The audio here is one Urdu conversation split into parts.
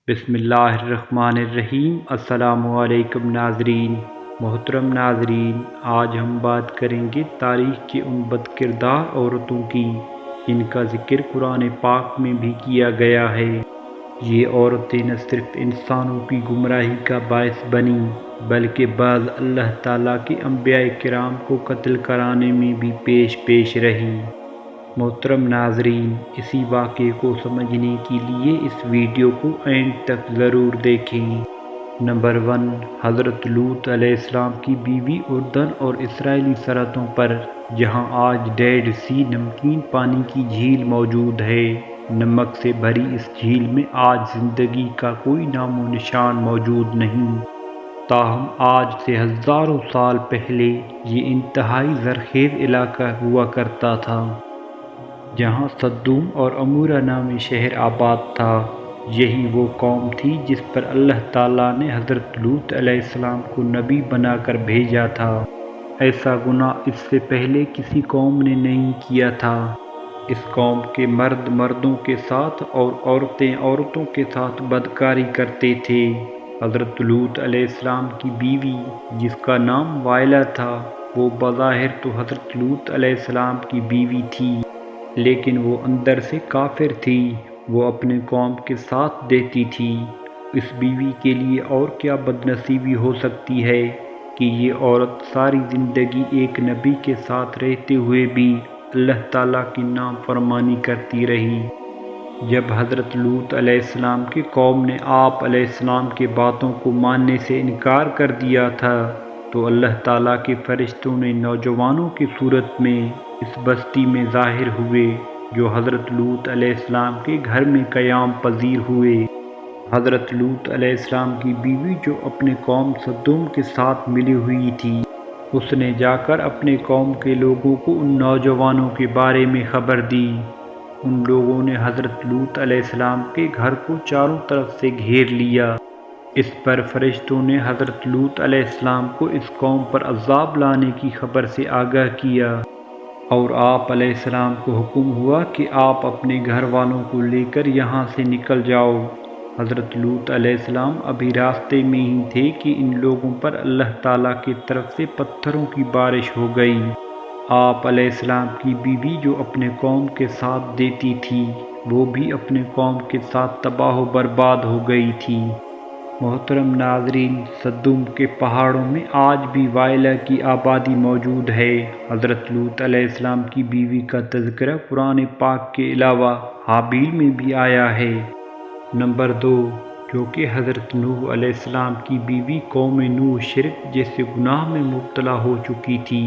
بسم اللہ الرحمن الرحیم۔ السلام علیکم ناظرین۔ محترم ناظرین، آج ہم بات کریں گے تاریخ کے ان بد کردار عورتوں کی جن کا ذکر قرآن پاک میں بھی کیا گیا ہے۔ یہ عورتیں نہ صرف انسانوں کی گمراہی کا باعث بنی بلکہ بعض اللہ تعالیٰ کے انبیاء کرام کو قتل کرانے میں بھی پیش رہی۔ محترم ناظرین، اسی واقعے کو سمجھنے کے لیے اس ویڈیو کو اینڈ تک ضرور دیکھیں۔ نمبر 1، حضرت لوط علیہ السلام کی بیوی اردن اور اسرائیلی سرحدوں پر، جہاں آج ڈیڈ سی نمکین پانی کی جھیل موجود ہے۔ نمک سے بھری اس جھیل میں آج زندگی کا کوئی نام و نشان موجود نہیں، تاہم آج سے ہزاروں سال پہلے یہ انتہائی زرخیز علاقہ ہوا کرتا تھا، جہاں سدوم اور عمورہ نامی شہر آباد تھا۔ یہی وہ قوم تھی جس پر اللہ تعالیٰ نے حضرت لوط علیہ السلام کو نبی بنا کر بھیجا تھا۔ ایسا گناہ اس سے پہلے کسی قوم نے نہیں کیا تھا۔ اس قوم کے مرد مردوں کے ساتھ اور عورتیں عورتوں کے ساتھ بدکاری کرتے تھے۔ حضرت لوط علیہ السلام کی بیوی، جس کا نام وائلہ تھا، وہ بظاہر تو حضرت لوط علیہ السلام کی بیوی تھی، لیکن وہ اندر سے کافر تھی۔ وہ اپنے قوم کے ساتھ دیتی تھی۔ اس بیوی کے لیے اور کیا بد نصیبی ہو سکتی ہے کہ یہ عورت ساری زندگی ایک نبی کے ساتھ رہتے ہوئے بھی اللہ تعالیٰ کی نافرمانی کرتی رہی۔ جب حضرت لوط علیہ السلام کی قوم نے آپ علیہ السلام کی باتوں کو ماننے سے انکار کر دیا تھا، تو اللہ تعالیٰ کے فرشتوں نے نوجوانوں کی صورت میں اس بستی میں ظاہر ہوئے جو حضرت لوط علیہ السلام کے گھر میں قیام پذیر ہوئے۔ حضرت لوط علیہ السلام کی بیوی، جو اپنے قوم سدوم کے ساتھ ملی ہوئی تھی، اس نے جا کر اپنے قوم کے لوگوں کو ان نوجوانوں کے بارے میں خبر دی۔ ان لوگوں نے حضرت لوط علیہ السلام کے گھر کو چاروں طرف سے گھیر لیا۔ اس پر فرشتوں نے حضرت لوط علیہ السلام کو اس قوم پر عذاب لانے کی خبر سے آگاہ کیا، اور آپ علیہ السلام کو حکم ہوا کہ آپ اپنے گھر والوں کو لے کر یہاں سے نکل جاؤ۔ حضرت لوط علیہ السلام ابھی راستے میں ہی تھے کہ ان لوگوں پر اللہ تعالیٰ کی طرف سے پتھروں کی بارش ہو گئی۔ آپ علیہ السلام کی بیوی، جو اپنے قوم کے ساتھ دیتی تھی، وہ بھی اپنے قوم کے ساتھ تباہ و برباد ہو گئی تھی۔ محترم ناظرین، سدوم کے پہاڑوں میں آج بھی وائلہ کی آبادی موجود ہے۔ حضرت لوط علیہ السلام کی بیوی کا تذکرہ قرآن پاک کے علاوہ حابیل میں بھی آیا ہے۔ نمبر 2، جو کہ حضرت نوح علیہ السلام کی بیوی قوم نوح شرک جیسے گناہ میں مبتلا ہو چکی تھی۔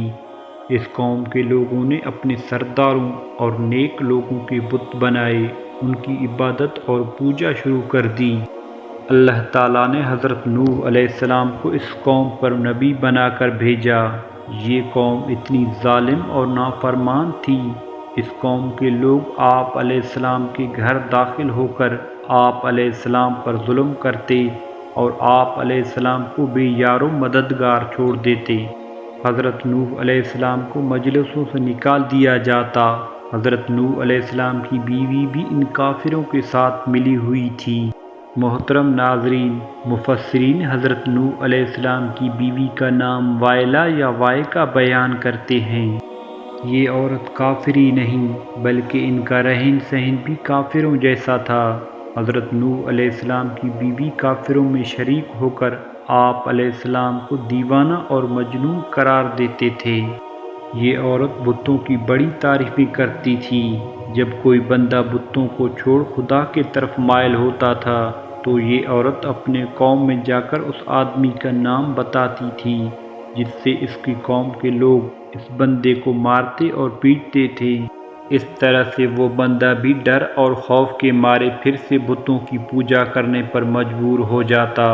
اس قوم کے لوگوں نے اپنے سرداروں اور نیک لوگوں کے بت بنائے، ان کی عبادت اور پوجا شروع کر دی۔ اللہ تعالیٰ نے حضرت نوح علیہ السلام کو اس قوم پر نبی بنا کر بھیجا۔ یہ قوم اتنی ظالم اور نافرمان تھی۔ اس قوم کے لوگ آپ علیہ السلام کے گھر داخل ہو کر آپ علیہ السلام پر ظلم کرتے اور آپ علیہ السلام کو بے یار و مددگار چھوڑ دیتے۔ حضرت نوح علیہ السلام کو مجلسوں سے نکال دیا جاتا۔ حضرت نوح علیہ السلام کی بیوی بھی ان کافروں کے ساتھ ملی ہوئی تھی۔ محترم ناظرین، مفسرین حضرت نوح علیہ السلام کی بیوی کا نام وائلہ یا وائقہ بیان کرتے ہیں۔ یہ عورت کافر ہی نہیں بلکہ ان کا رہن سہن بھی کافروں جیسا تھا۔ حضرت نوح علیہ السلام کی بیوی کافروں میں شریک ہو کر آپ علیہ السلام کو دیوانہ اور مجنون قرار دیتے تھے۔ یہ عورت بتوں کی بڑی تعریفیں کرتی تھی۔ جب کوئی بندہ بتوں کو چھوڑ خدا کی طرف مائل ہوتا تھا تو یہ عورت اپنے قوم میں جا کر اس آدمی کا نام بتاتی تھی، جس سے اس کی قوم کے لوگ اس بندے کو مارتے اور پیٹتے تھے۔ اس طرح سے وہ بندہ بھی ڈر اور خوف کے مارے پھر سے بتوں کی پوجا کرنے پر مجبور ہو جاتا۔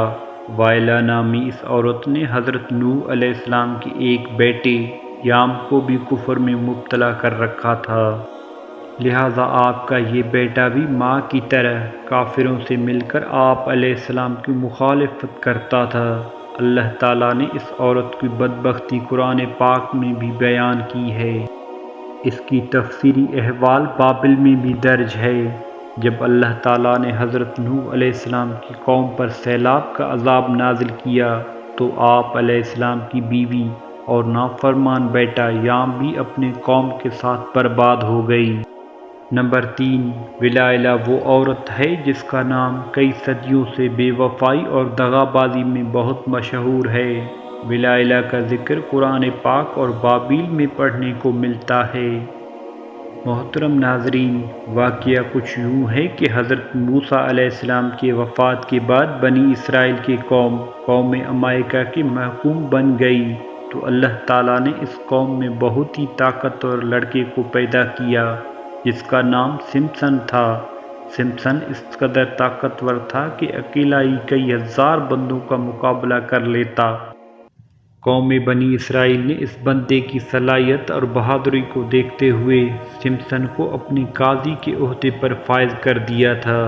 وائلہ نامی اس عورت نے حضرت نوح علیہ السلام کے ایک بیٹے یام کو بھی کفر میں مبتلا کر رکھا تھا، لہٰذا آپ کا یہ بیٹا بھی ماں کی طرح کافروں سے مل کر آپ علیہ السلام کی مخالفت کرتا تھا۔ اللہ تعالیٰ نے اس عورت کی بدبختی قرآن پاک میں بھی بیان کی ہے۔ اس کی تفصیلی احوال بابل میں بھی درج ہے۔ جب اللہ تعالیٰ نے حضرت نوح علیہ السلام کی قوم پر سیلاب کا عذاب نازل کیا تو آپ علیہ السلام کی بیوی اور نافرمان بیٹا یام بھی اپنے قوم کے ساتھ برباد ہو گئی۔ نمبر 3، ولائلہ وہ عورت ہے جس کا نام کئی صدیوں سے بے وفائی اور دغا بازی میں بہت مشہور ہے۔ ولائلہ کا ذکر قرآن پاک اور بابیل میں پڑھنے کو ملتا ہے۔ محترم ناظرین، واقعہ کچھ یوں ہے کہ حضرت موسیٰ علیہ السلام کے وفات کے بعد بنی اسرائیل کی قوم امائکہ کے محکوم بن گئی تو اللہ تعالیٰ نے اس قوم میں بہت ہی طاقتور لڑکے کو پیدا کیا جس کا نام سمسن تھا۔ سمسن اس قدر طاقتور تھا کہ اکیلا ہی کئی ہزار بندوں کا مقابلہ کر لیتا۔ قوم بنی اسرائیل نے اس بندے کی صلاحیت اور بہادری کو دیکھتے ہوئے سمسن کو اپنے قاضی کے عہدے پر فائز کر دیا تھا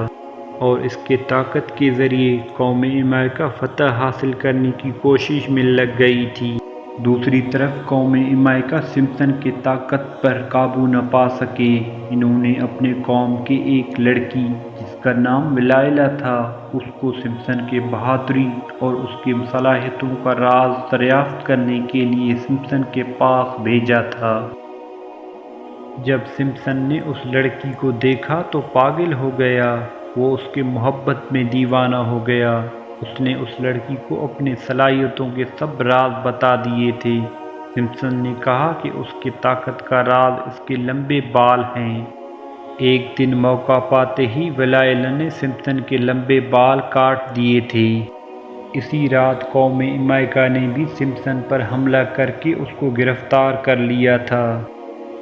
اور اس کے طاقت کے ذریعے قوم امائکہ فتح حاصل کرنے کی کوشش میں لگ گئی تھی۔ دوسری طرف قوم امائکہ سمسن کی طاقت پر قابو نہ پا سکے۔ انہوں نے اپنے قوم کے ایک لڑکی جس کا نام ولائلہ تھا اس کو سمسن کے بہادری اور اس کی صلاحیتوں کا راز دریافت کرنے کے لیے سمسن کے پاس بھیجا تھا۔ جب سمسن نے اس لڑکی کو دیکھا تو پاگل ہو گیا، وہ اس کے محبت میں دیوانہ ہو گیا۔ اس نے اس لڑکی کو اپنے صلاحیتوں کے سب راز بتا دیے تھے۔ سمسن نے کہا کہ اس کی طاقت کا راز اس کے لمبے بال ہیں۔ ایک دن موقع پاتے ہی ولائلہ نے سمسن کے لمبے بال کاٹ دیے تھے۔ اسی رات قوم امائکہ نے بھی سمسن پر حملہ کر کے اس کو گرفتار کر لیا تھا۔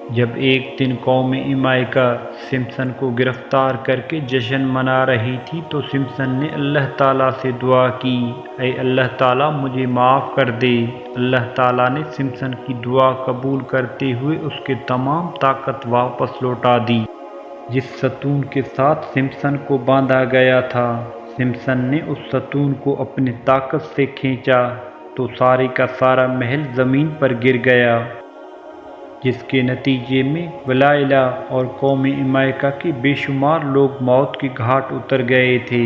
جب ایک دن قوم امائکہ سمسن کو گرفتار کر کے جشن منا رہی تھی تو سمسن نے اللہ تعالیٰ سے دعا کی، اے اللہ تعالیٰ مجھے معاف کر دے۔ اللہ تعالیٰ نے سمسن کی دعا قبول کرتے ہوئے اس کے تمام طاقت واپس لوٹا دی۔ جس ستون کے ساتھ سمسن کو باندھا گیا تھا، سمسن نے اس ستون کو اپنی طاقت سے کھینچا تو سارے کا سارا محل زمین پر گر گیا، جس کے نتیجے میں ولائلہ اور قوم امائکہ کے بے شمار لوگ موت کے گھاٹ اتر گئے تھے۔